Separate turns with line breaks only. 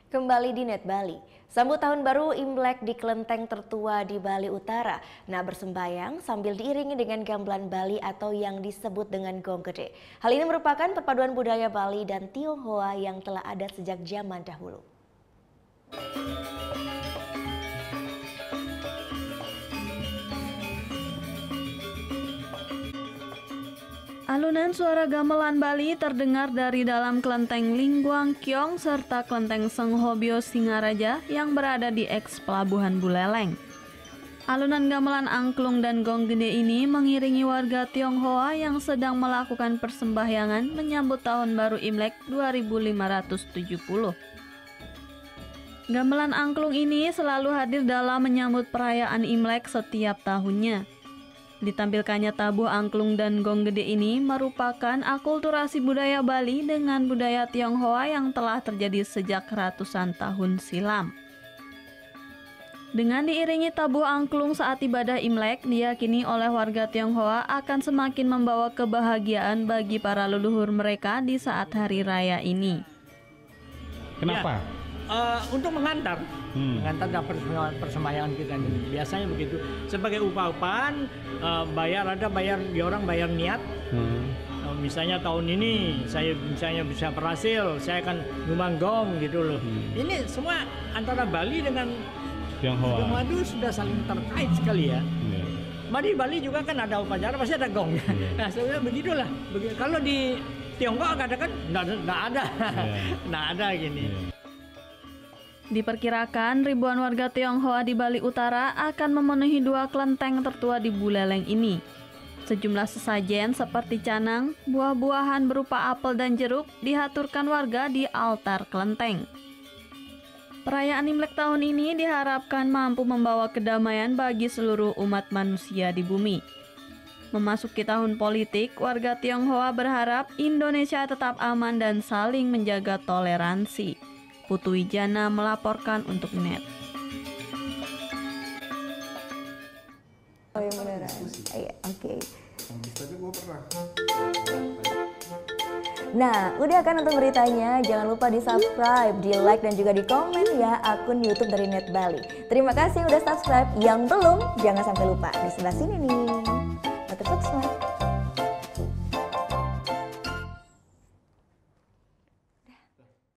Kembali di Net Bali, sambut tahun baru Imlek di kelenteng tertua di Bali Utara. Nah, bersembayang sambil diiringi dengan gamelan Bali atau yang disebut dengan gong gede. Hal ini merupakan perpaduan budaya Bali dan Tionghoa yang telah ada sejak zaman dahulu.
Alunan suara gamelan Bali terdengar dari dalam kelenteng Lingguang Kiong serta kelenteng Senghobio Singaraja yang berada di eks Pelabuhan Buleleng. Alunan gamelan angklung dan gong gede ini mengiringi warga Tionghoa yang sedang melakukan persembahyangan menyambut tahun baru Imlek 2570. Gamelan angklung ini selalu hadir dalam menyambut perayaan Imlek setiap tahunnya. Ditampilkannya tabuh angklung dan gong gede ini merupakan akulturasi budaya Bali dengan budaya Tionghoa yang telah terjadi sejak ratusan tahun silam. Dengan diiringi tabuh angklung saat ibadah Imlek, diyakini oleh warga Tionghoa akan semakin membawa kebahagiaan bagi para leluhur mereka di saat hari raya ini.
Kenapa?
Untuk mengantar dan persembahyaan kita ini biasanya begitu. Sebagai upah-upahan bayar orang bayar niat. Misalnya tahun ini saya bisa berhasil, saya akan nyumbang gong gitu loh. Ini semua antara Bali dengan Tionghoa itu sudah saling terkait sekali ya. Di Bali juga kan ada upacara pasti ada gong. Nah, sebenarnya begitulah. Kalau di Tionghoa katakan nggak ada, nggak ada gini.
Diperkirakan ribuan warga Tionghoa di Bali Utara akan memenuhi dua kelenteng tertua di Buleleng ini. Sejumlah sesajen seperti canang, buah-buahan berupa apel dan jeruk dihaturkan warga di altar kelenteng. Perayaan Imlek tahun ini diharapkan mampu membawa kedamaian bagi seluruh umat manusia di bumi. Memasuki tahun politik, warga Tionghoa berharap Indonesia tetap aman dan saling menjaga toleransi. Putu Wijana melaporkan untuk Net.
Oh iya beneran. Iya, oke. Nah, udah kan nonton beritanya? Jangan lupa di subscribe, di like dan juga di komen ya akun YouTube dari Net Bali. Terima kasih udah subscribe. Yang belum, jangan sampai lupa di sebelah sini nih. Notif subscribe.